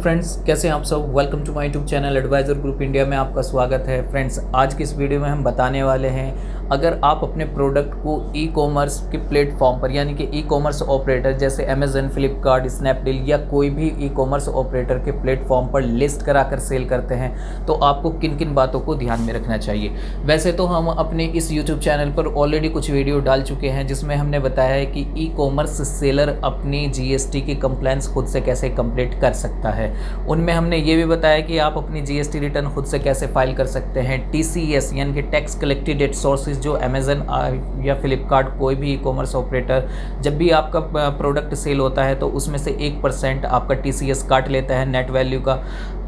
Friends, कैसे हैं आप सब। Welcome to my YouTube channel advisor group India में आपका स्वागत है। फ्रेंड्स, आज की इस वीडियो में हम बताने वाले हैं, अगर आप अपने प्रोडक्ट को ई कॉमर्स के प्लेटफॉर्म पर यानी कि ई कॉमर्स ऑपरेटर जैसे अमेज़न, फ्लिपकार्ट, स्नैपडील या कोई भी ई कॉमर्स ऑपरेटर के प्लेटफॉर्म पर लिस्ट कराकर सेल करते हैं तो आपको किन किन बातों को ध्यान में रखना चाहिए। वैसे तो हम अपने इस यूट्यूब चैनल पर ऑलरेडी कुछ वीडियो डाल चुके हैं जिसमें हमने बताया है कि ई कॉमर्स सेलर अपनी जीएसटी की कंप्लायंस खुद से कैसे कंप्लीट कर सकता है। उनमें हमने ये भी बताया कि आप अपनी जीएसटी रिटर्न खुद से कैसे फाइल कर सकते हैं। टीसीएस यानी कि टैक्स कलेक्टेड एट सोर्सेज, जो अमेज़न या फ्लिपकार्ट कोई भी ई कॉमर्स ऑपरेटर जब भी आपका प्रोडक्ट सेल होता है तो उसमें से 1% आपका टीसीएस काट लेता है नेट वैल्यू का,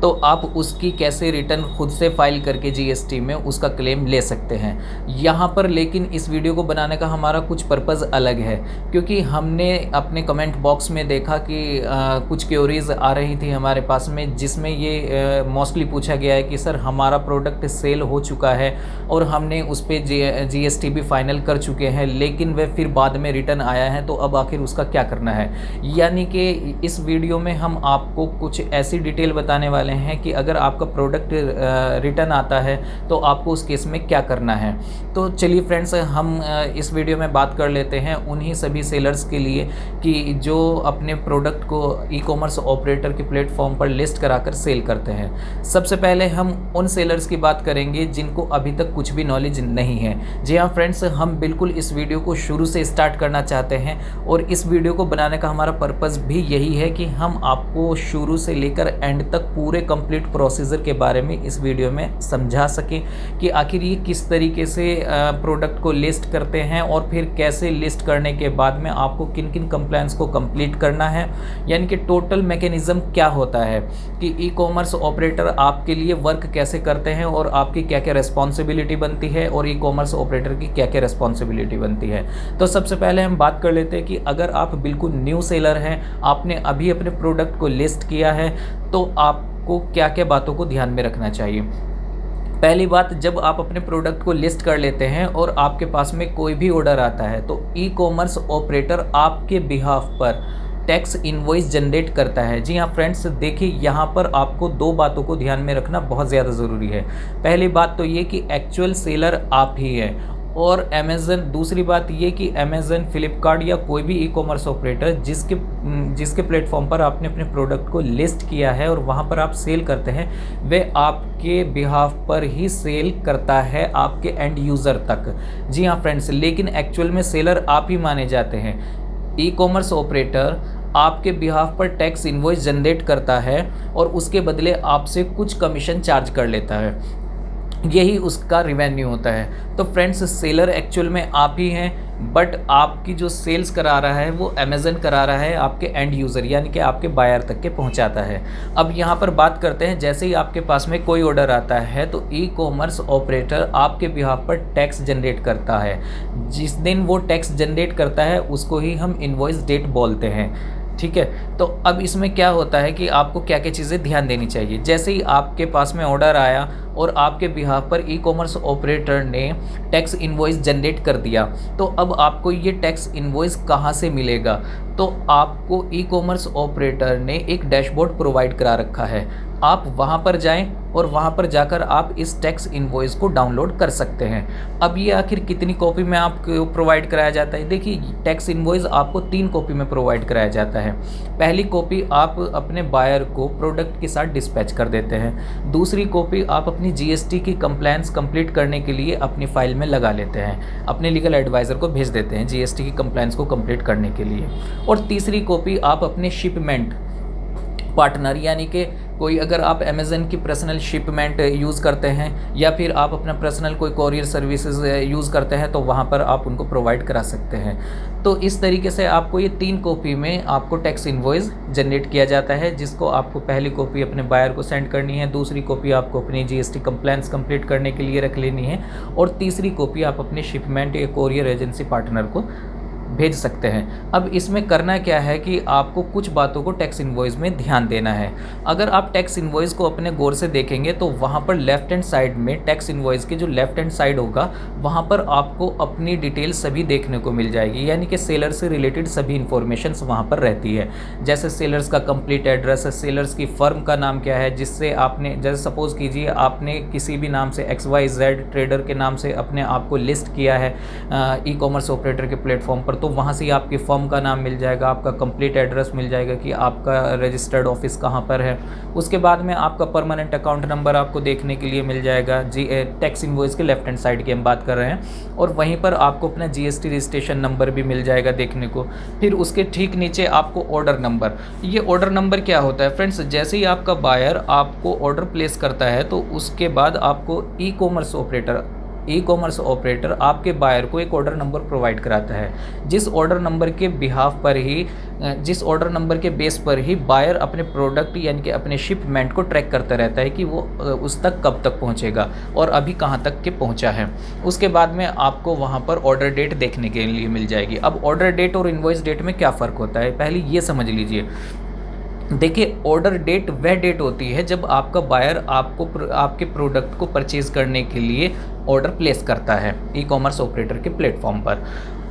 तो आप उसकी कैसे रिटर्न खुद से फाइल करके जीएसटी में उसका क्लेम ले सकते हैं। यहाँ पर लेकिन इस वीडियो को बनाने का हमारा कुछ पर्पज़ अलग है, क्योंकि हमने अपने कमेंट बॉक्स में देखा कि कुछ क्वेरीज आ रही थी हमारे पास में, जिसमें ये मोस्टली पूछा गया है कि सर हमारा प्रोडक्ट सेल हो चुका है और हमने उस पर जीएसटी भी फाइनल कर चुके हैं, लेकिन वह फिर बाद में रिटर्न आया है, तो अब आखिर उसका क्या करना है। यानी कि इस वीडियो में हम आपको कुछ ऐसी डिटेल बताने वाले हैं कि अगर आपका प्रोडक्ट रिटर्न आता है तो आपको उस केस में क्या करना है। तो चलिए फ्रेंड्स, हम इस वीडियो में बात कर लेते हैं उन्हीं सभी सेलर्स के लिए कि जो अपने प्रोडक्ट को ई कॉमर्स ऑपरेटर के प्लेटफॉर्म पर लिस्ट कराकर सेल करते हैं। सबसे पहले हम उन सेलर्स की बात करेंगे जिनको अभी तक कुछ भी नॉलेज नहीं है। जी हाँ फ्रेंड्स, हम बिल्कुल इस वीडियो को शुरू से स्टार्ट करना चाहते हैं और इस वीडियो को बनाने का हमारा पर्पज़ भी यही है कि हम आपको शुरू से लेकर एंड तक पूरे कंप्लीट प्रोसीजर के बारे में इस वीडियो में समझा सकें कि आखिर ये किस तरीके से प्रोडक्ट को लिस्ट करते हैं और फिर कैसे लिस्ट करने के बाद में आपको किन किन कंप्लायंस को कंप्लीट करना है, यानी कि टोटल मैकेनिज़्म क्या होता है कि ई कॉमर्स ऑपरेटर आपके लिए वर्क कैसे करते हैं और आपकी क्या क्या रिस्पॉन्सिबिलिटी बनती है और ई कॉमर्स ऑपरेटर की क्या क्या रिस्पॉन्सिबिलिटी बनती है। तो सबसे पहले हम बात कर लेते हैं कि अगर आप बिल्कुल न्यू सेलर हैं, आपने अभी अपने प्रोडक्ट को लिस्ट किया है, तो आपको क्या क्या बातों को ध्यान में रखना चाहिए। पहली बात, जब आप अपने प्रोडक्ट को लिस्ट कर लेते हैं और आपके पास में कोई भी ऑर्डर आता है तो ई कॉमर्स ऑपरेटर आपके बिहाफ पर टैक्स इनवॉइस जनरेट करता है। जी हाँ फ्रेंड्स, देखिए यहाँ पर आपको दो बातों को ध्यान में रखना बहुत ज़्यादा ज़रूरी है। पहली बात तो ये कि एक्चुअल सेलर आप ही हैं, और अमेज़न, दूसरी बात ये कि अमेज़न, फ्लिपकार्ट या कोई भी ई कॉमर्स ऑपरेटर जिसके प्लेटफॉर्म पर आपने अपने प्रोडक्ट को लिस्ट किया है और वहाँ पर आप सेल करते हैं, वे आपके बिहाफ पर ही सेल करता है आपके एंड यूज़र तक। जी हाँ फ्रेंड्स, लेकिन एक्चुअल में सेलर आप ही माने जाते हैं। ई कॉमर्स ऑपरेटर आपके बिहाफ पर टैक्स इनवॉइस जनरेट करता है और उसके बदले आपसे कुछ कमीशन चार्ज कर लेता है, यही उसका रिवेन्यू होता है। तो फ्रेंड्स, सेलर एक्चुअल में आप ही हैं, बट आपकी जो सेल्स करा रहा है वो अमेज़न करा रहा है आपके एंड यूज़र यानी कि आपके बायर तक के पहुंचाता है। अब यहाँ पर बात करते हैं, जैसे ही आपके पास में कोई ऑर्डर आता है तो ई कॉमर्स ऑपरेटर आपके बिहाफ पर टैक्स जनरेट करता है। जिस दिन वो टैक्स जनरेट करता है उसको ही हम इनवॉइस डेट बोलते हैं, ठीक है। तो अब इसमें क्या होता है कि आपको क्या क्या चीज़ें ध्यान देनी चाहिए। जैसे ही आपके पास में ऑर्डर आया और आपके बिहाफ पर ई कॉमर्स ऑपरेटर ने टैक्स इनवॉइस जनरेट कर दिया, तो अब आपको ये टैक्स इनवॉइस कहाँ से मिलेगा। तो आपको ई कॉमर्स ऑपरेटर ने एक डैशबोर्ड प्रोवाइड करा रखा है, आप वहाँ पर जाएं और वहाँ पर जाकर आप इस टैक्स इनवॉइस को डाउनलोड कर सकते हैं। अब ये आखिर कितनी कॉपी में आपको प्रोवाइड कराया जाता है। देखिए, टैक्स इनवॉइस आपको 3 कॉपी में प्रोवाइड कराया जाता है। पहली कॉपी आप अपने बायर को प्रोडक्ट के साथ डिस्पैच कर देते हैं, दूसरी कॉपी आप अपनी जीएसटी की कंप्लायंस कंप्लीट करने के लिए अपनी फाइल में लगा लेते हैं, अपने लीगल एडवाइज़र को भेज देते हैं जीएसटी की कंप्लायंस को कंप्लीट करने के लिए, और तीसरी कॉपी आप अपने शिपमेंट पार्टनर यानी कि कोई, अगर आप अमेज़न की पर्सनल शिपमेंट यूज़ करते हैं या फिर आप अपना पर्सनल कोई कोरियर सर्विसेज यूज़ करते हैं तो वहाँ पर आप उनको प्रोवाइड करा सकते हैं। तो इस तरीके से आपको ये 3 कॉपी में आपको टैक्स इनवॉइस जनरेट किया जाता है, जिसको आपको पहली कॉपी अपने बायर को सेंड करनी है, दूसरी कॉपी आपको अपनी जीएसटी कंप्लायंस कंप्लीट करने के लिए रख लेनी है, और तीसरी कॉपी आप अपने शिपमेंट या कोरियर एजेंसी पार्टनर को भेज सकते हैं। अब इसमें करना क्या है कि आपको कुछ बातों को टैक्स इनवॉइस में ध्यान देना है। अगर आप टैक्स इनवॉइस को अपने गौर से देखेंगे तो वहाँ पर लेफ्ट हैंड साइड में टैक्स इनवॉइस के जो लेफ्ट हैंड साइड होगा वहाँ पर आपको अपनी डिटेल सभी देखने को मिल जाएगी, यानी कि सेलर से रिलेटेड सभी इन्फॉर्मेशंस वहाँ पर रहती है। जैसे सेलर्स का कंप्लीट एड्रेस है, सेलर्स की फर्म का नाम क्या है, जिससे आपने, जैसे सपोज़ कीजिए आपने किसी भी नाम से XYZ ट्रेडर के नाम से अपने आप को लिस्ट किया है ई कॉमर्स ऑपरेटर के प्लेटफॉर्म पर, तो वहाँ से आपकी फर्म का नाम मिल जाएगा, आपका कंप्लीट एड्रेस मिल जाएगा कि आपका रजिस्टर्ड ऑफिस कहाँ पर है। उसके बाद में आपका परमानेंट अकाउंट नंबर आपको देखने के लिए मिल जाएगा। टैक्स इनवॉइस के लेफ्ट हैंड साइड की हम बात कर रहे हैं। और वहीं पर आपको अपना GST रजिस्ट्रेशन नंबर भी मिल जाएगा देखने को। फिर उसके ठीक नीचे आपको ऑर्डर नंबर, ये ऑर्डर नंबर क्या होता है फ्रेंड्स, जैसे ही आपका बायर आपको ऑर्डर प्लेस करता है तो उसके बाद आपको ई कॉमर्स ऑपरेटर आपके बायर को एक ऑर्डर नंबर प्रोवाइड कराता है, जिस ऑर्डर नंबर के बेस पर ही बायर अपने प्रोडक्ट यानी कि अपने शिपमेंट को ट्रैक करता रहता है कि वो उस तक कब तक पहुंचेगा और अभी कहां तक के पहुंचा है। उसके बाद में आपको वहां पर ऑर्डर डेट देखने के लिए मिल जाएगी। अब ऑर्डर डेट और इनवॉइस डेट में क्या फ़र्क होता है, पहले ये समझ लीजिए। देखिए, ऑर्डर डेट वह डेट होती है जब आपका बायर आपके प्रोडक्ट को परचेज़ करने के लिए ऑर्डर प्लेस करता है ई कॉमर्स ऑपरेटर के प्लेटफॉर्म पर।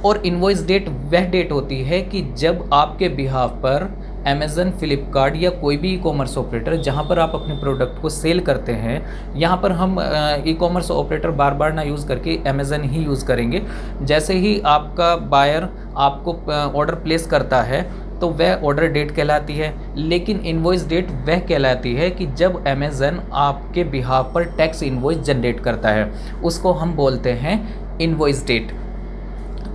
और इनवॉइस डेट वह डेट होती है कि जब आपके बिहाफ पर अमेज़न, फ्लिपकार्ट या कोई भी ई कॉमर्स ऑपरेटर जहां पर आप अपने प्रोडक्ट को सेल करते हैं, यहाँ पर हम ई कॉमर्स ऑपरेटर बार बार ना यूज़ करके अमेज़न ही यूज़ करेंगे। जैसे ही आपका बायर आपको ऑर्डर प्लेस करता है तो वह ऑर्डर डेट कहलाती है, लेकिन इनवॉइस डेट वह कहलाती है कि जब अमेज़न आपके बिहाफ पर टैक्स इनवॉइस जनरेट करता है, उसको हम बोलते हैं इनवॉइस डेट।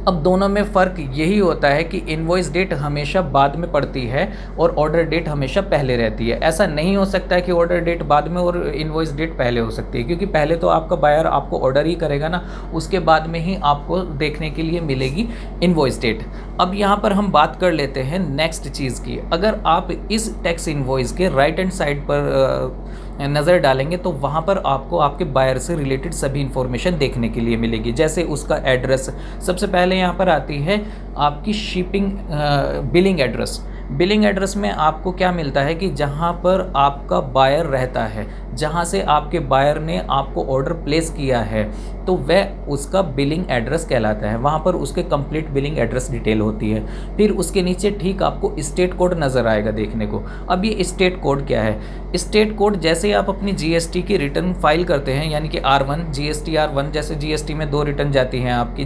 अब दोनों में फ़र्क यही होता है कि इनवॉइस डेट हमेशा बाद में पड़ती है और ऑर्डर डेट हमेशा पहले रहती है। ऐसा नहीं हो सकता है कि ऑर्डर डेट बाद में और इनवॉइस डेट पहले हो सकती है, क्योंकि पहले तो आपका बायर आपको ऑर्डर ही करेगा ना, उसके बाद में ही आपको देखने के लिए मिलेगी इनवॉइस डेट। अब यहाँ पर हम बात कर लेते हैं नेक्स्ट चीज़ की। अगर आप इस टैक्स इनवॉइस के राइट हैंड साइड पर नज़र डालेंगे तो वहाँ पर आपको आपके बायर से रिलेटेड सभी इन्फॉर्मेशन देखने के लिए मिलेगी। जैसे उसका एड्रेस, सबसे पहले यहाँ पर आती है आपकी बिलिंग एड्रेस में आपको क्या मिलता है कि जहाँ पर आपका बायर रहता है, जहाँ से आपके बायर ने आपको ऑर्डर प्लेस किया है, तो वह उसका बिलिंग एड्रेस कहलाता है। वहाँ पर उसके कंप्लीट बिलिंग एड्रेस डिटेल होती है। फिर उसके नीचे ठीक आपको स्टेट कोड नज़र आएगा देखने को। अब ये स्टेट कोड क्या है? स्टेट कोड जैसे ही आप अपनी GST की रिटर्न फाइल करते हैं, यानी कि R1 GSTR1, जैसे GST में 2 रिटर्न जाती हैं आपकी,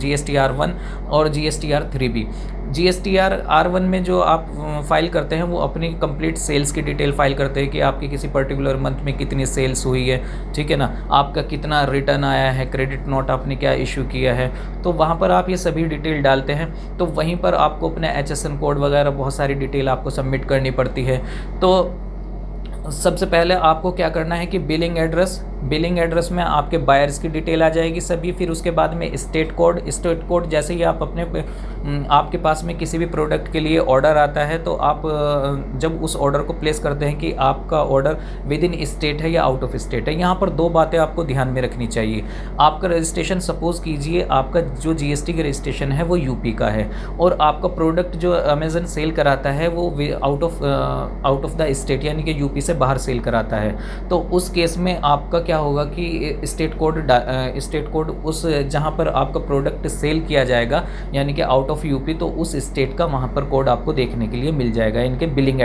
GSTR1 और GSTR3 भी। GSTR1 में जो आप फाइल करते हैं वो अपनी कंप्लीट सेल्स की डिटेल फाइल करते हैं कि आपकी किसी पर्टिकुलर मंथ में कितनी सेल्स हुई है, ठीक है ना, आपका कितना रिटर्न आया है, क्रेडिट नोट आपने क्या इशू किया है, तो वहाँ पर आप ये सभी डिटेल डालते हैं। तो वहीं पर आपको अपना HSN कोड वगैरह बहुत सारी डिटेल आपको सबमिट करनी पड़ती है। तो सबसे पहले आपको क्या करना है कि बिलिंग एड्रेस में आपके बायर्स की डिटेल आ जाएगी सभी। फिर उसके बाद में स्टेट कोड जैसे ही आप आपके पास में किसी भी प्रोडक्ट के लिए ऑर्डर आता है तो आप जब उस ऑर्डर को प्लेस करते हैं कि आपका ऑर्डर विद इन स्टेट है या आउट ऑफ स्टेट है, यहाँ पर 2 बातें आपको ध्यान में रखनी चाहिए। आपका रजिस्ट्रेशन, सपोज़ कीजिए आपका जो GST का रजिस्ट्रेशन है वो यूपी का है और आपका प्रोडक्ट जो अमेज़न सेल कराता है वो आउट ऑफ द स्टेट यानी कि यूपी से बाहर सेल कराता है, तो उस केस में आपका क्या होगा कि स्टेट कोड उस जहां पर आपका प्रोडक्ट सेल किया जाएगा यानी कि आउट ऑफ यूपी, तो उस स्टेट का वहां पर कोड आपको देखने के लिए मिल जाएगा। इनके बिलिंग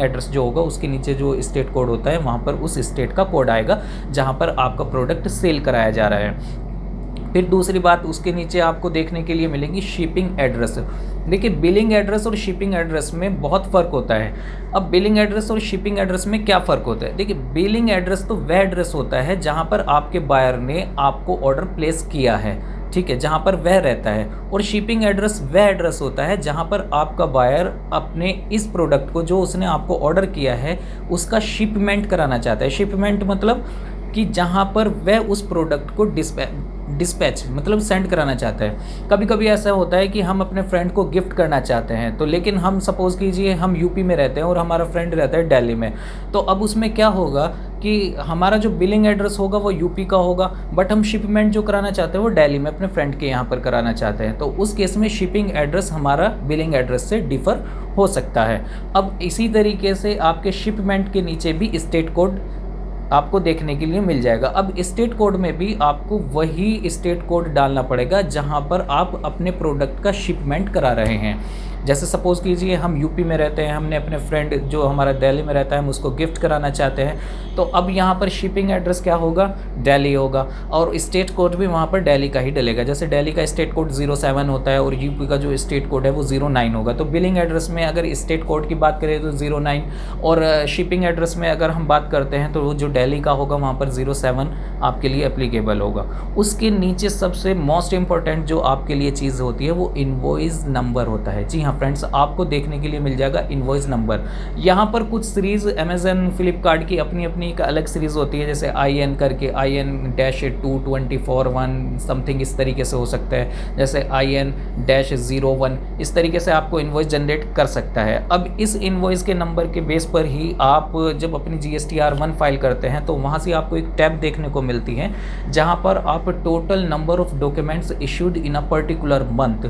एड्रेस जो होगा उसके नीचे जो स्टेट कोड होता है वहां पर उस स्टेट का कोड आएगा जहां पर आपका प्रोडक्ट सेल कराया जा रहा है। फिर दूसरी बात, उसके नीचे आपको देखने के लिए मिलेगी शिपिंग एड्रेस। देखिए, बिलिंग एड्रेस और शिपिंग एड्रेस में बहुत फ़र्क होता है। अब बिलिंग एड्रेस और शिपिंग एड्रेस में क्या फ़र्क होता है? देखिए, बिलिंग एड्रेस तो वह एड्रेस होता है जहां पर आपके बायर ने आपको ऑर्डर प्लेस किया है, ठीक है, जहां पर वह रहता है। और शिपिंग एड्रेस वह एड्रेस होता है जहां पर आपका बायर अपने इस प्रोडक्ट को जो उसने आपको ऑर्डर किया है उसका शिपमेंट कराना चाहता है। शिपमेंट मतलब कि जहां पर वह उस प्रोडक्ट को डिस्पैच मतलब सेंड कराना चाहता है। कभी कभी ऐसा होता है कि हम अपने फ्रेंड को गिफ्ट करना चाहते हैं, तो लेकिन हम सपोज़ कीजिए हम यूपी में रहते हैं और हमारा फ्रेंड रहता है दिल्ली में, तो अब उसमें क्या होगा कि हमारा जो बिलिंग एड्रेस होगा वो यूपी का होगा, बट हम शिपमेंट जो कराना चाहते हैं वो दिल्ली में अपने फ्रेंड के यहाँ पर कराना चाहते हैं, तो उस केस में शिपिंग एड्रेस हमारा बिलिंग एड्रेस से डिफ़र हो सकता है। अब इसी तरीके से आपके शिपमेंट के नीचे भी स्टेट कोड आपको देखने के लिए मिल जाएगा। अब स्टेट कोड में भी आपको वही स्टेट कोड डालना पड़ेगा जहाँ पर आप अपने प्रोडक्ट का शिपमेंट करा रहे हैं। जैसे सपोज़ कीजिए हम यूपी में रहते हैं, हमने अपने फ्रेंड जो हमारा दिल्ली में रहता है हम उसको गिफ्ट कराना चाहते हैं, तो अब यहाँ पर शिपिंग एड्रेस क्या होगा, दिल्ली होगा, और स्टेट कोड भी वहाँ पर दिल्ली का ही डलेगा। जैसे दिल्ली का स्टेट कोड 07 होता है और यूपी का जो स्टेट कोड है वो 09 होगा। तो बिलिंग एड्रेस में अगर स्टेट कोड की बात करें तो 09, और शिपिंग एड्रेस में अगर हम बात करते हैं तो जो दिल्ली का होगा वहाँ पर 07 आपके लिए एप्लीकेबल होगा। उसके नीचे सबसे मोस्ट इम्पॉर्टेंट जो आपके लिए चीज़ होती है वो इनवॉइस नंबर होता है। जी हाँ फ्रेंड्स, आपको देखने के लिए मिल जाएगा इनवॉइस नंबर। यहाँ पर कुछ सीरीज़ अमेज़न फ्लिपकार्ट की अपनी अपनी एक अलग सीरीज़ होती है, जैसे IN करके IN-224-1 समथिंग इस तरीके से हो सकता है, जैसे IN-01 इस तरीके से आपको इनवॉइस जनरेट कर सकता है। अब इस इनवॉइस के नंबर के बेस पर ही आप जब अपनी GSTR-1 फाइल करते हैं तो वहाँ से आपको एक टैब देखने को मिलती है जहाँ पर आप total number of documents issued in a particular month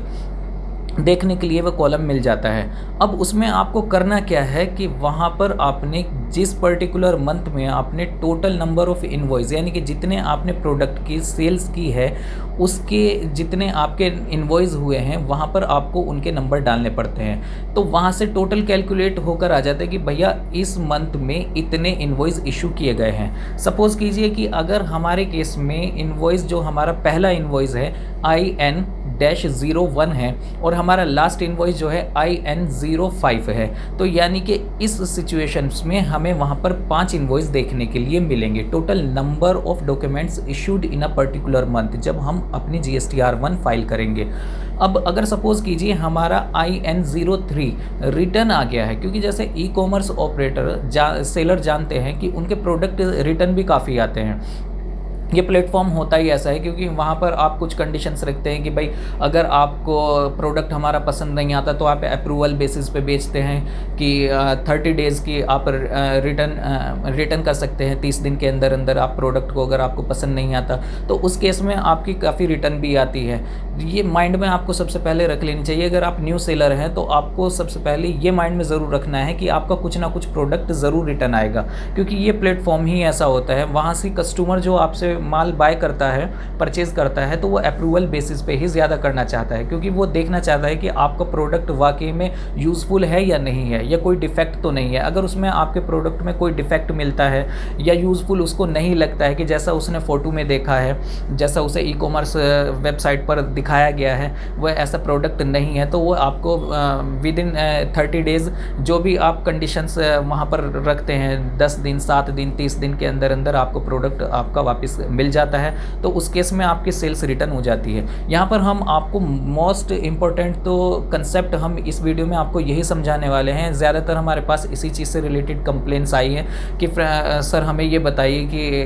देखने के लिए वह कॉलम मिल जाता है। अब उसमें आपको करना क्या है कि वहाँ पर आपने जिस पर्टिकुलर मंथ में आपने टोटल नंबर ऑफ इनवॉइस यानी कि जितने आपने प्रोडक्ट की सेल्स की है उसके जितने आपके इनवॉइस हुए हैं वहाँ पर आपको उनके नंबर डालने पड़ते हैं। तो वहाँ से टोटल कैलकुलेट होकर आ जाता है कि भैया इस मंथ में इतने इनवॉइस इशू किए गए हैं। सपोज़ कीजिए कि अगर हमारे केस में इनवॉइस जो हमारा पहला इनवॉइस है IN-01 है और हमारा लास्ट इनवॉइस जो है IN-05 है, तो यानी कि इस सिचुएशंस में हमें वहाँ पर 5 इनवॉइस देखने के लिए मिलेंगे। Total number of documents issued in a particular month जब हम अपनी GSTR-1 फाइल करेंगे। अब अगर सपोज़ कीजिए हमारा IN-03 रिटर्न आ गया है, क्योंकि जैसे ई-कॉमर्स ऑपरेटर सेलर जानते हैं कि उनके प्रोडक्ट रिटर्न भी काफ़ी आते हैं। ये प्लेटफॉर्म होता ही ऐसा है क्योंकि वहाँ पर आप कुछ कंडीशंस रखते हैं कि भाई अगर आपको प्रोडक्ट हमारा पसंद नहीं आता तो आप अप्रूवल बेसिस पे बेचते हैं कि 30 डेज़ की आप रिटर्न कर सकते हैं। 30 दिन के अंदर अंदर आप प्रोडक्ट को अगर आपको पसंद नहीं आता तो उस केस में आपकी काफ़ी रिटर्न भी आती है। ये माइंड में आपको सबसे पहले रख लेनी चाहिए। अगर आप न्यू सेलर हैं तो आपको सबसे पहले ये माइंड में ज़रूर रखना है कि आपका कुछ ना कुछ प्रोडक्ट ज़रूर रिटर्न आएगा, क्योंकि ये प्लेटफॉर्म ही ऐसा होता है। वहाँ से कस्टमर जो आपसे माल बाय करता है, परचेज़ करता है, तो वो अप्रूवल बेसिस पे ही ज़्यादा करना चाहता है, क्योंकि वो देखना चाहता है कि आपका प्रोडक्ट वाकई में यूज़फुल है या नहीं है, या कोई डिफेक्ट तो नहीं है। अगर उसमें आपके प्रोडक्ट में कोई डिफेक्ट मिलता है या यूज़फुल उसको नहीं लगता है कि जैसा उसने फ़ोटो में देखा है, जैसा उसे ई-कॉमर्स वेबसाइट पर दिखाया गया है वह ऐसा प्रोडक्ट नहीं है, तो वो आपको विद इन 30 डेज़ जो भी आप कंडीशंस वहाँ पर रखते हैं 10 दिन, 7 दिन, 30 दिन के अंदर अंदर आपको प्रोडक्ट आपका वापस मिल जाता है। तो उस केस में आपकी सेल्स रिटर्न हो जाती है। यहाँ पर हम आपको मोस्ट इम्पोर्टेंट तो कंसेप्ट हम इस वीडियो में आपको यही समझाने वाले हैं। ज़्यादातर हमारे पास इसी चीज़ से रिलेटेड कंप्लेंट्स आई हैं कि सर हमें ये बताइए कि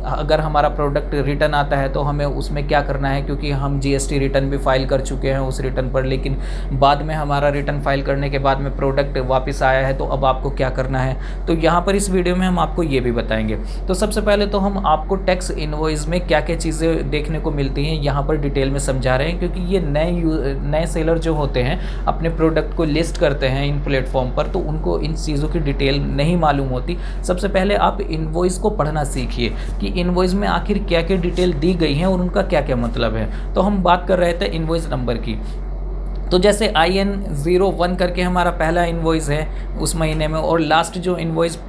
अगर हमारा प्रोडक्ट रिटर्न आता है तो हमें उसमें क्या करना है, क्योंकि हम GST रिटर्न भी फाइल कर चुके हैं उस रिटर्न पर, लेकिन बाद में हमारा रिटर्न फाइल करने के बाद में प्रोडक्ट वापस आया है, तो अब आपको क्या करना है। तो यहाँ पर इस वीडियो में हम आपको ये भी बताएंगे। तो सबसे पहले तो हम आपको टैक्स इनवॉइस में क्या क्या चीज़ें देखने को मिलती हैं यहाँ पर डिटेल में समझा रहे हैं, क्योंकि ये नए सेलर जो होते हैं अपने प्रोडक्ट को लिस्ट करते हैं इन प्लेटफॉर्म पर, तो उनको इन चीज़ों की डिटेल नहीं मालूम होती। सबसे पहले आप इनवॉइस को पढ़ना सीखिए कि इनवॉइस में आखिर क्या क्या डिटेल दी गई हैं और उनका क्या क्या मतलब है। तो हम बात कर रहे थे इनवॉइस नंबर की। तो जैसे IN-01 करके हमारा पहला इनवॉइस है उस महीने में, और लास्ट जो इनवॉइस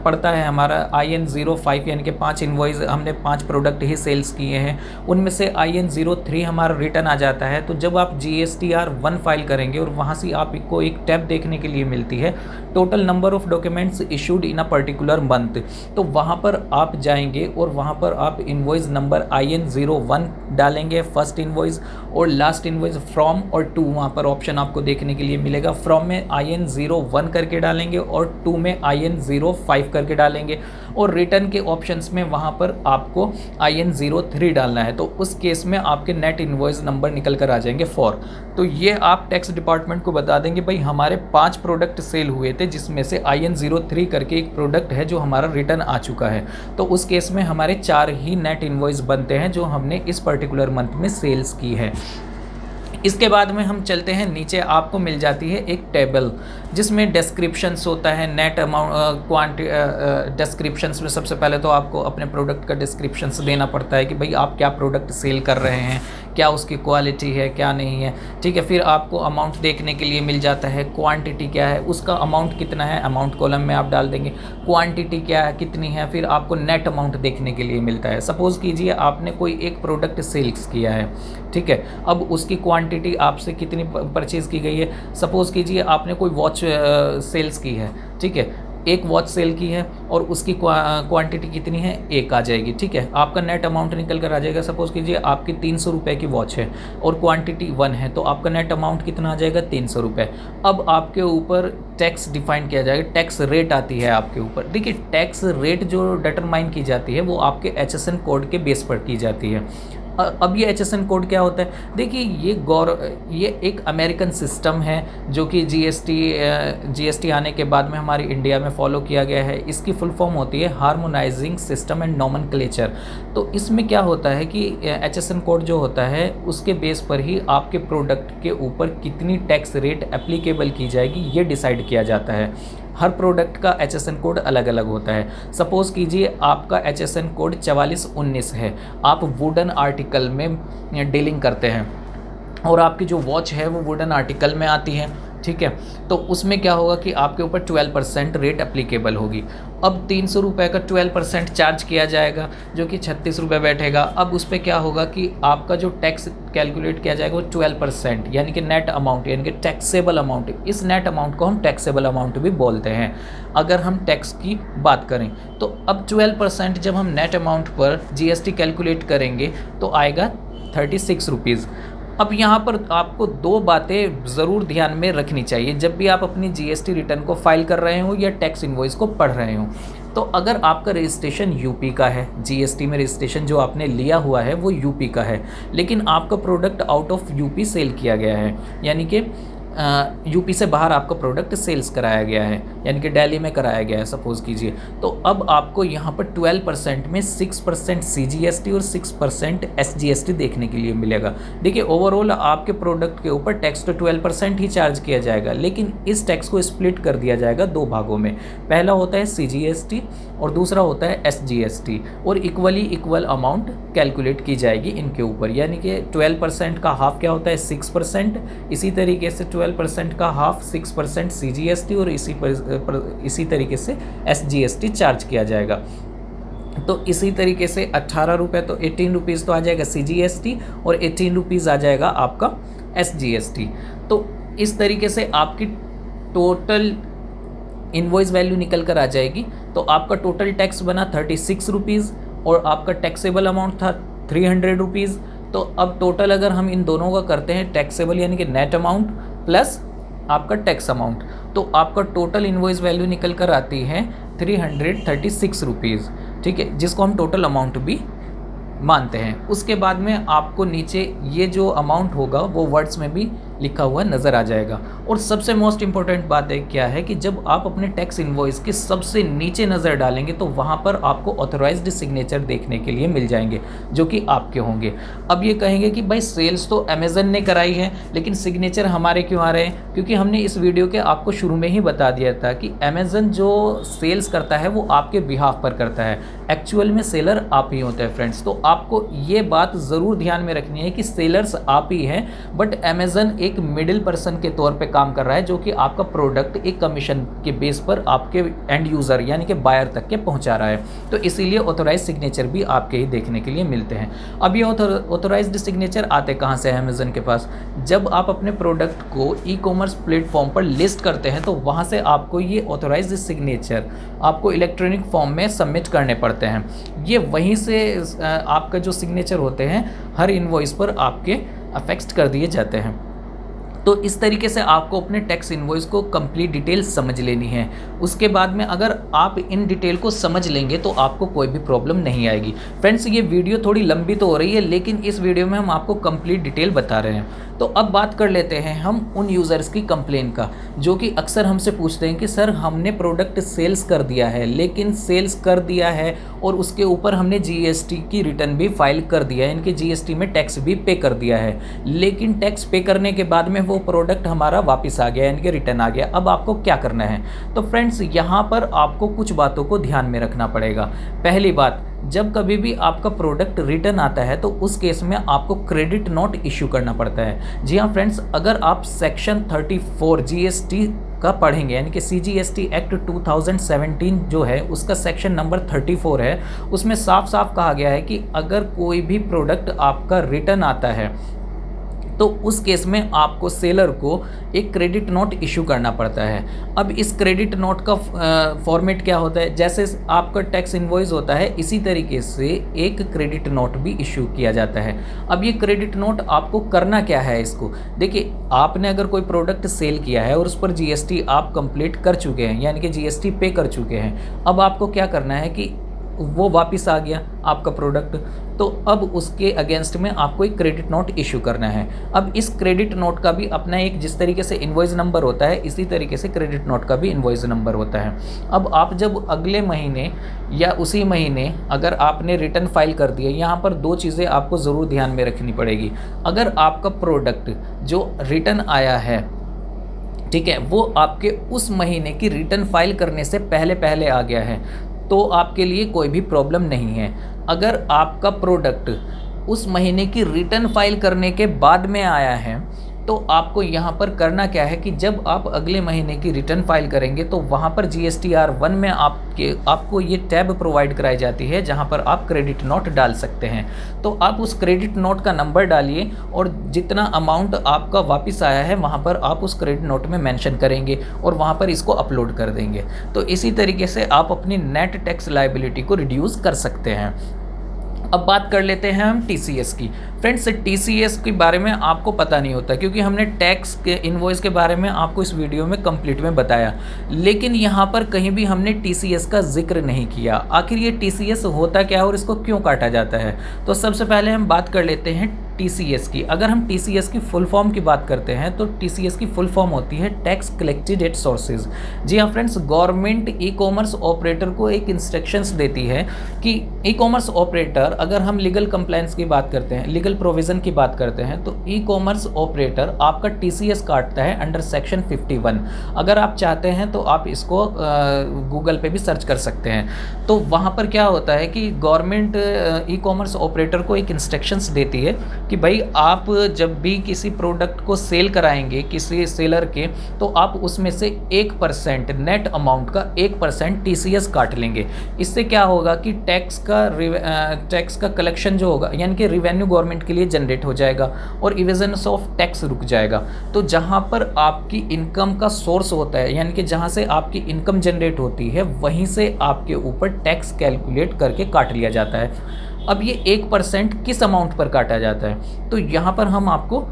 पड़ता है हमारा IN-05, यानी कि 5 इनवॉइस हमने 5 प्रोडक्ट ही सेल्स किए हैं, उनमें से IN-03 हमारा रिटर्न आ जाता है। तो जब आप GSTR-1 फाइल करेंगे और वहाँ से आपको एक टैब देखने के लिए मिलती है total number of documents issued in a particular month, तो वहाँ पर आप जाएंगे और वहाँ पर आप इनवॉइस नंबर IN-01 डालेंगे फर्स्ट इनवॉइस, और लास्ट इनवॉइस फ्रॉम और टू वहाँ पर ऑप्शन आपको देखने के लिए मिलेगा। फ्रॉम में IN-01 करके डालेंगे और टू में IN-05 5 करके डालेंगे और रिटर्न के ऑप्शंस में वहाँ पर आपको IN03 डालना है, तो उस केस में आपके नेट इन्वॉइस नंबर निकल कर आ जाएंगे 4। तो ये आप टैक्स डिपार्टमेंट को बता देंगे भाई हमारे 5 प्रोडक्ट सेल हुए थे जिसमें से IN03 करके एक प्रोडक्ट है जो हमारा रिटर्न आ चुका है, तो उस केस में हमारे 4 ही नेट इन्वॉइस बनते हैं जो हमने इस पर्टिकुलर मंथ में सेल्स की है। इसके बाद में हम चलते हैं नीचे, आपको मिल जाती है एक टेबल जिसमें डिस्क्रिप्शंस होता है, नेट अमाउंट डिस्क्रिप्शंस में सबसे पहले तो आपको अपने प्रोडक्ट का डिस्क्रिप्शंस देना पड़ता है कि भाई आप क्या प्रोडक्ट सेल कर रहे हैं, क्या उसकी क्वालिटी है, क्या नहीं है, ठीक है। फिर आपको अमाउंट देखने के लिए मिल जाता है, क्वांटिटी क्या है, उसका अमाउंट कितना है, अमाउंट कॉलम में आप डाल देंगे, क्वांटिटी क्या है, कितनी है, फिर आपको नेट अमाउंट देखने के लिए मिलता है। सपोज़ कीजिए आपने कोई एक प्रोडक्ट सेल्स किया है, ठीक है, अब उसकी क्वांटिटी आपसे कितनी परचेज़ की गई है। सपोज़ कीजिए आपने कोई वॉच सेल्स की है, ठीक है, एक वॉच सेल की है और उसकी क्वांटिटी कितनी है, 1 आ जाएगी, ठीक है। आपका नेट अमाउंट निकल कर आ जाएगा। सपोज़ कीजिए आपकी 300 रुपये की वॉच है और क्वांटिटी 1 है, तो आपका नेट अमाउंट कितना आ जाएगा, 300 रुपये। अब आपके ऊपर टैक्स डिफाइन किया जाएगा, टैक्स रेट आती है आपके ऊपर। देखिए टैक्स रेट जो डिटरमाइन की जाती है वो आपके HSN कोड के बेस पर की जाती है। अब ये HSN कोड क्या होता है, देखिए ये एक अमेरिकन सिस्टम है जो कि GST आने के बाद में हमारी इंडिया में फॉलो किया गया है। इसकी फुल फॉर्म होती है हार्मोनाइजिंग सिस्टम एंड नॉमेनक्लेचर। तो इसमें क्या होता है कि HSN कोड जो होता है उसके बेस पर ही आपके प्रोडक्ट के ऊपर कितनी टैक्स रेट एप्लीकेबल की जाएगी ये डिसाइड किया जाता है। हर प्रोडक्ट का HSN कोड अलग अलग होता है। सपोज़ कीजिए आपका HSN कोड 4419 है, आप वुडन आर्टिकल में डीलिंग करते हैं और आपकी जो वॉच है वो वुडन आर्टिकल में आती है, ठीक है, तो उसमें क्या होगा कि आपके ऊपर 12% रेट एप्लीकेबल होगी। अब 300 रुपये का 12% चार्ज किया जाएगा जो कि 36 रुपये बैठेगा। अब उस पर क्या होगा कि आपका जो टैक्स कैलकुलेट किया जाएगा वो 12% यानी कि नेट अमाउंट यानी कि टैक्सेबल अमाउंट। इस नेट अमाउंट को हम टैक्सेबल अमाउंट भी बोलते हैं अगर हम टैक्स की बात करें। तो अब 12% जब हम नेट अमाउंट पर GST कैलकुलेट करेंगे तो आएगा 36 रुपीज़। अब यहाँ पर आपको 2 बातें ज़रूर ध्यान में रखनी चाहिए जब भी आप अपनी GST रिटर्न को फाइल कर रहे हो या टैक्स इनवॉइस को पढ़ रहे हो। तो अगर आपका रजिस्ट्रेशन यूपी का है, GST में रजिस्ट्रेशन जो आपने लिया हुआ है वो यूपी का है, लेकिन आपका product out of UP sale किया गया है, यानी कि यूपी से बाहर आपका प्रोडक्ट सेल्स कराया गया है, यानी कि दिल्ली में कराया गया है सपोज़ कीजिए, तो अब आपको यहाँ पर 12% में 6% CGST और 6% SGST देखने के लिए मिलेगा। देखिए ओवरऑल आपके प्रोडक्ट के ऊपर टैक्स तो 12% ही चार्ज किया जाएगा, लेकिन इस टैक्स को स्प्लिट कर दिया जाएगा 2 भागों में। पहला होता है CGST और दूसरा होता है SGST, और इक्वल अमाउंट कैलकुलेट की जाएगी इनके ऊपर, यानी कि 12% का हाफ क्या होता है 6%, इसी तरीके से 12% का हाफ 6% CGST और इसी तरीके से SGST चार्ज किया जाएगा। तो इसी तरीके से 18 रुपये तो 18 रुपीज़ तो आ जाएगा CGST और 18 रुपीज़ आ जाएगा आपका SGST। तो इस तरीके से आपकी टोटल इनवॉइस वैल्यू निकल कर आ जाएगी। तो आपका टोटल टैक्स बना 36 रुपीज़ और आपका टैक्सेबल अमाउंट था 300 रुपीज़। तो अब टोटल अगर हम इन दोनों का करते हैं टैक्सेबल यानी कि नेट अमाउंट प्लस आपका टैक्स अमाउंट, तो आपका टोटल इनवॉइस वैल्यू निकल कर आती है 336 रुपीज़, ठीक है, जिसको हम टोटल अमाउंट भी मानते हैं। उसके बाद में आपको नीचे ये जो अमाउंट होगा वो वर्ड्स में भी लिखा हुआ नज़र आ जाएगा। और सबसे मोस्ट इम्पॉर्टेंट बात है क्या है कि जब आप अपने टैक्स इनवॉइस के सबसे नीचे नज़र डालेंगे तो वहाँ पर आपको ऑथराइज्ड सिग्नेचर देखने के लिए मिल जाएंगे जो कि आपके होंगे। अब ये कहेंगे कि भाई सेल्स तो अमेज़न ने कराई है लेकिन सिग्नेचर हमारे क्यों आ रहे हैं, क्योंकि हमने इस वीडियो के आपको शुरू में ही बता दिया था कि अमेज़न जो सेल्स करता है वो आपके बिहाफ पर करता है, एक्चुअल में सेलर आप ही होते हैं फ्रेंड्स। तो आपको ये बात ज़रूर ध्यान में रखनी है कि सेलर्स आप ही हैं, बट अमेज़न एक मिडिल पर्सन के तौर पे काम कर रहा है जो कि आपका प्रोडक्ट एक कमीशन के बेस पर आपके एंड यूज़र यानी कि बायर तक के पहुंचा रहा है। तो इसीलिए ऑथोराइज सिग्नेचर भी आपके ही देखने के लिए मिलते हैं। अब ये ऑथोराइज्ड सिग्नेचर आते कहाँ से है अमेज़न के पास, जब आप अपने प्रोडक्ट को ई-कॉमर्स प्लेटफॉर्म पर लिस्ट करते हैं तो वहाँ से आपको ये ऑथोराइज्ड सिग्नेचर आपको इलेक्ट्रॉनिक फॉर्म में सबमिट करने पड़ते हैं। ये वहीं से आपका जो सिग्नेचर होते हैं हर इनवॉइस पर आपके अफेक्ट कर दिए जाते हैं। तो इस तरीके से आपको अपने टैक्स इनवॉइस को कंप्लीट डिटेल समझ लेनी है। उसके बाद में अगर आप इन डिटेल को समझ लेंगे तो आपको कोई भी प्रॉब्लम नहीं आएगी। फ्रेंड्स, ये वीडियो थोड़ी लंबी तो हो रही है, लेकिन इस वीडियो में हम आपको कंप्लीट डिटेल बता रहे हैं। तो अब बात कर लेते हैं हम उन यूज़र्स की कंप्लेन का, जो कि अक्सर हमसे पूछते हैं कि सर हमने प्रोडक्ट सेल्स कर दिया है, लेकिन सेल्स कर दिया है और उसके ऊपर हमने जीएसटी की रिटर्न भी फाइल कर दिया है, इनके जीएसटी में टैक्स भी पे कर दिया है, लेकिन टैक्स पे करने के बाद में वो प्रोडक्ट हमारा वापस आ गया, इनके रिटर्न आ गया। अब आपको क्या करना है? तो फ्रेंड्स, यहाँ पर आपको कुछ बातों को ध्यान में रखना पड़ेगा। पहली बात, जब कभी भी आपका प्रोडक्ट रिटर्न आता है तो उस केस में आपको क्रेडिट नोट इशू करना पड़ता है। जी हाँ फ्रेंड्स, अगर आप सेक्शन 34 जीएसटी का पढ़ेंगे, यानी कि सीजीएसटी एक्ट 2017 जो है उसका सेक्शन नंबर 34 है, उसमें साफ साफ कहा गया है कि अगर कोई भी प्रोडक्ट आपका रिटर्न आता है तो उस केस में आपको सेलर को एक क्रेडिट नोट इशू करना पड़ता है। अब इस क्रेडिट नोट का फॉर्मेट क्या होता है? जैसे आपका टैक्स इनवॉइस होता है, इसी तरीके से एक क्रेडिट नोट भी इशू किया जाता है। अब ये क्रेडिट नोट आपको करना क्या है? इसको देखिए, आपने अगर कोई प्रोडक्ट सेल किया है और उस पर जीएसटी आप कंप्लीट कर चुके हैं, यानी कि जीएसटी पे कर चुके हैं, अब आपको क्या करना है कि वो वापस आ गया आपका प्रोडक्ट, तो अब उसके अगेंस्ट में आपको एक क्रेडिट नोट इशू करना है। अब इस क्रेडिट नोट का भी अपना एक, जिस तरीके से इनवॉइस नंबर होता है, इसी तरीके से क्रेडिट नोट का भी इनवॉइस नंबर होता है। अब आप जब अगले महीने या उसी महीने अगर आपने रिटर्न फाइल कर दिया, यहाँ पर दो चीज़ें आपको ज़रूर ध्यान में रखनी पड़ेगी। अगर आपका प्रोडक्ट जो रिटर्न आया है, ठीक है, वो आपके उस महीने की रिटर्न फाइल करने से पहले आ गया है, तो आपके लिए कोई भी प्रॉब्लम नहीं है। अगर आपका प्रोडक्ट उस महीने की रिटर्न फाइल करने के बाद में आया है, तो आपको यहाँ पर करना क्या है कि जब आप अगले महीने की रिटर्न फाइल करेंगे तो वहाँ पर GSTR1 में आपको ये टैब प्रोवाइड कराई जाती है, जहाँ पर आप क्रेडिट नोट डाल सकते हैं। तो आप उस क्रेडिट नोट का नंबर डालिए और जितना अमाउंट आपका वापस आया है वहाँ पर आप उस क्रेडिट नोट में मेंशन करेंगे और वहाँ पर इसको अपलोड कर देंगे। तो इसी तरीके से आप अपनी नेट टैक्स लायबिलिटी को रिड्यूस कर सकते हैं। अब बात कर लेते हैं हम TCS की। फ्रेंड्स, TCS के बारे में आपको पता नहीं होता, क्योंकि हमने टैक्स के इनवॉइस के बारे में आपको इस वीडियो में कंप्लीट में बताया, लेकिन यहाँ पर कहीं भी हमने TCS का जिक्र नहीं किया। आखिर ये TCS होता क्या है और इसको क्यों काटा जाता है? तो सबसे पहले हम बात कर लेते हैं TCS की। अगर हम TCS की फुल फॉर्म की बात करते हैं तो TCS की फुल फॉर्म होती है टैक्स कलेक्टेड एट सोर्सेज। जी हाँ friends, government e commerce operator को एक इंस्ट्रक्शंस देती है कि ई कॉमर्स ऑपरेटर, अगर हम लीगल कंप्लायंस की बात करते हैं, लीगल प्रोविज़न की बात करते हैं, तो ई कॉमर्स ऑपरेटर आपका TCS काटता है अंडर सेक्शन 51। अगर आप चाहते हैं तो आप इसको गूगल पे भी सर्च कर सकते हैं। तो वहाँ पर क्या होता है कि गवर्नमेंट ई कॉमर्स ऑपरेटर को एक इंस्ट्रक्शंस देती है कि भाई आप जब भी किसी प्रोडक्ट को सेल कराएंगे किसी सेलर के, तो आप उसमें से 1% नेट अमाउंट का 1% TCS काट लेंगे। इससे क्या होगा कि टैक्स का कलेक्शन जो होगा, यानी कि रिवेन्यू गवर्नमेंट के लिए जनरेट हो जाएगा और इवेजन ऑफ टैक्स रुक जाएगा। तो जहाँ पर आपकी इनकम का सोर्स होता है, यानी कि जहाँ से आपकी इनकम जनरेट होती है, वहीं से आपके ऊपर टैक्स कैलकुलेट करके काट लिया जाता है। अब ये 1% किस अमाउंट पर काटा जाता है? तो यहाँ पर हम आपको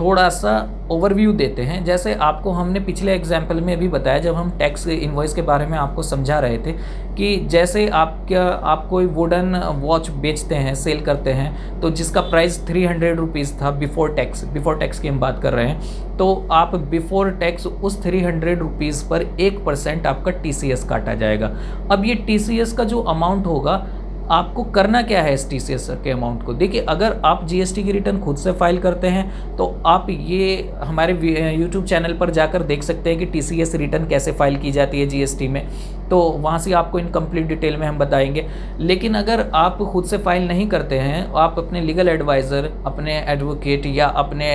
थोड़ा सा ओवरव्यू देते हैं। जैसे आपको हमने पिछले एग्जाम्पल में भी बताया, जब हम टैक्स इनवॉइस के बारे में आपको समझा रहे थे, कि जैसे आप कोई वुडन वॉच बेचते हैं, सेल करते हैं, तो जिसका प्राइस 300 रुपीज़ था बिफोर टैक्स की हम बात कर रहे हैं, तो आप बिफोर टैक्स उस 300 रुपीज़ पर 1% आपका TCS काटा जाएगा। अब ये TCS का जो अमाउंट होगा, आपको करना क्या है इस TCS के अमाउंट को? देखिए, अगर आप GST की रिटर्न खुद से फाइल करते हैं तो आप ये हमारे YouTube चैनल पर जाकर देख सकते हैं कि TCS रिटर्न कैसे फाइल की जाती है GST में, तो वहाँ से आपको इनकम्प्लीट डिटेल में हम बताएंगे। लेकिन अगर आप खुद से फाइल नहीं करते हैं, आप अपने लीगल एडवाइज़र, अपने एडवोकेट या अपने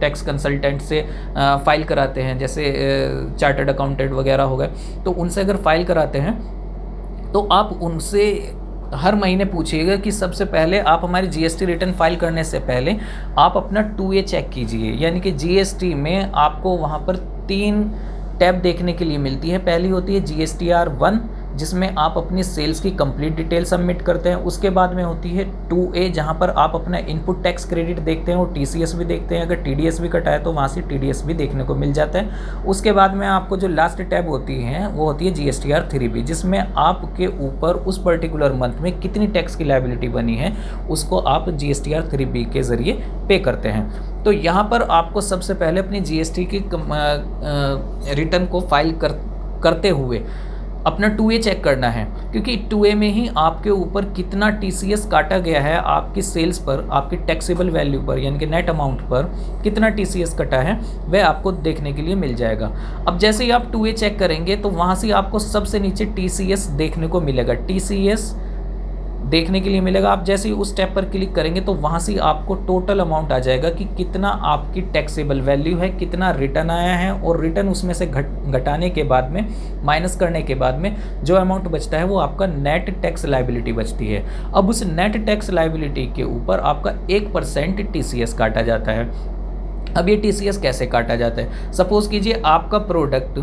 टैक्स कंसल्टेंट से फाइल कराते हैं, जैसे चार्टर्ड अकाउंटेंट वगैरह हो गए, तो उनसे अगर फाइल कराते हैं तो आप उनसे हर महीने पूछिएगा कि सबसे पहले आप हमारी GST रिटर्न फाइल करने से पहले आप अपना 2A चेक कीजिए। यानी कि GST में आपको वहाँ पर 3 टैब देखने के लिए मिलती है। पहली होती है GSTR1, जिसमें आप अपनी सेल्स की कंप्लीट डिटेल सबमिट करते हैं। उसके बाद में होती है 2A, जहाँ पर आप अपना इनपुट टैक्स क्रेडिट देखते हैं और TCS भी देखते हैं। अगर TDS भी कटा है तो वहाँ से TDS भी देखने को मिल जाता है। उसके बाद में आपको जो लास्ट टैब होती है वो होती है GSTR 3B, जिसमें आपके ऊपर उस पर्टिकुलर मंथ में कितनी टैक्स की लायबिलिटी बनी है उसको आप GSTR 3B के ज़रिए पे करते हैं। तो यहाँ पर आपको सबसे पहले अपनी GST की रिटर्न को फाइल करते हुए अपना 2A चेक करना है, क्योंकि 2A में ही आपके ऊपर कितना TCS काटा गया है आपकी सेल्स पर, आपकी टैक्सेबल वैल्यू पर, यानी कि नेट अमाउंट पर कितना TCS कटा है वह आपको देखने के लिए मिल जाएगा। अब जैसे ही आप 2A चेक करेंगे तो वहाँ से आपको सबसे नीचे TCS देखने को मिलेगा। TCS देखने के लिए मिलेगा। आप जैसे ही उस टैब पर क्लिक करेंगे तो वहाँ से आपको टोटल अमाउंट आ जाएगा कि कितना आपकी टैक्सेबल वैल्यू है, कितना रिटर्न आया है, और रिटर्न उसमें से घटाने के बाद में, माइनस करने के बाद में जो अमाउंट बचता है वो आपका नेट टैक्स लायबिलिटी बचती है। अब उस नेट टैक्स लायबिलिटी के ऊपर आपका 1% TCS काटा जाता है। अब ये TCS कैसे काटा जाता है? सपोज़ कीजिए आपका product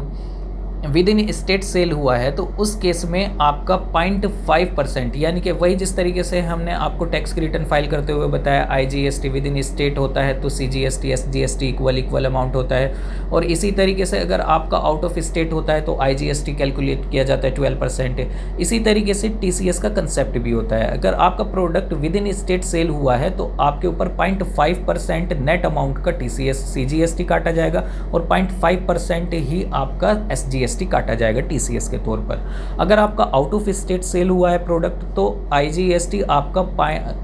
within state sale हुआ है, तो उस केस में आपका 0.5%, यानी कि वही जिस तरीके से हमने आपको टैक्स की रिटर्न फाइल करते हुए बताया, IGST विद इन स्टेट होता है तो CGST SGST इक्वल अमाउंट होता है, और इसी तरीके से अगर आपका आउट ऑफ स्टेट होता है तो IGST कैलकुलेट किया जाता है 12%। इसी तरीके से TCS का कंसेप्ट भी होता है। अगर आपका product within state sale हुआ है तो आपके ऊपर 0.5% नेट अमाउंट का TCS CGST काटा जाएगा और 0.5% ही आपका SGST काटा जाएगा TCS के तौर पर। अगर आपका आउट ऑफ स्टेट सेल हुआ है प्रोडक्ट तो IGST आपका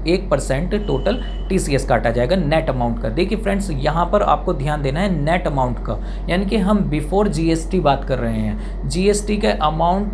1% टोटल TCS काटा जाएगा नेट अमाउंट का। देखिए फ्रेंड्स, यहाँ पर आपको ध्यान देना है नेट अमाउंट का, यानी कि हम बिफोर GST बात कर रहे हैं। GST का अमाउंट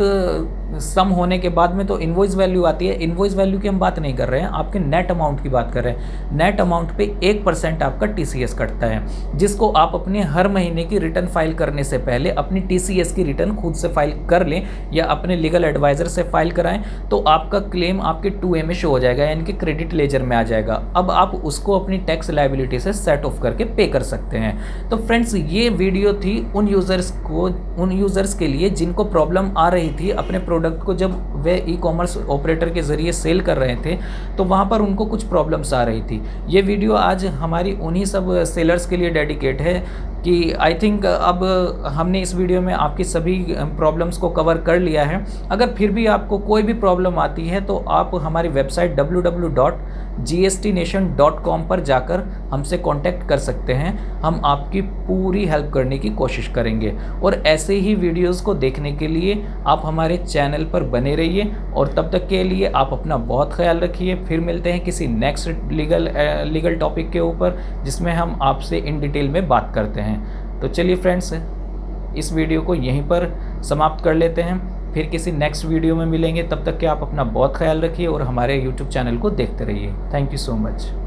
सम होने के बाद में तो इनवॉइस वैल्यू आती है। इनवॉइस वैल्यू की हम बात नहीं कर रहे हैं, आपके नेट अमाउंट की बात कर रहे हैं। नेट अमाउंट पे 1% आपका TCS कटता है, जिसको आप अपने हर महीने की रिटर्न फाइल करने से पहले अपनी TCS की रिटर्न खुद से फाइल कर लें या अपने लीगल एडवाइज़र से फाइल कराएं तो आपका क्लेम आपके 2A में शो हो जाएगा, यानी कि क्रेडिट लेजर में आ जाएगा। अब आप उसको अपनी टैक्स लायबिलिटी से सेट ऑफ करके पे कर सकते हैं। तो फ्रेंड्स, ये वीडियो थी उन यूज़र्स के लिए जिनको प्रॉब्लम आ रही थी अपने प्रोडक्ट को जब वे ई-कॉमर्स ऑपरेटर के ज़रिए सेल कर रहे थे, तो वहाँ पर उनको कुछ प्रॉब्लम्स आ रही थी। ये वीडियो आज हमारी उन्हीं सब सेलर्स के लिए डेडिकेट है कि आई थिंक अब हमने इस वीडियो में आपकी सभी प्रॉब्लम्स को कवर कर लिया है। अगर फिर भी आपको कोई भी प्रॉब्लम आती है तो आप हमारी वेबसाइट www.gstnation.com पर जाकर हमसे कांटेक्ट कर सकते हैं। हम आपकी पूरी हेल्प करने की कोशिश करेंगे, और ऐसे ही वीडियोस को देखने के लिए आप हमारे चैनल पर बने रहिए। और तब तक के लिए आप अपना बहुत ख्याल रखिए। फिर मिलते हैं किसी नेक्स्ट लीगल टॉपिक के ऊपर, जिसमें हम आपसे इन डिटेल में बात करते हैं। तो चलिए फ्रेंड्स, इस वीडियो को यहीं पर समाप्त कर लेते हैं। फिर किसी नेक्स्ट वीडियो में मिलेंगे। तब तक के आप अपना बहुत ख्याल रखिए और हमारे YouTube चैनल को देखते रहिए। Thank you so much.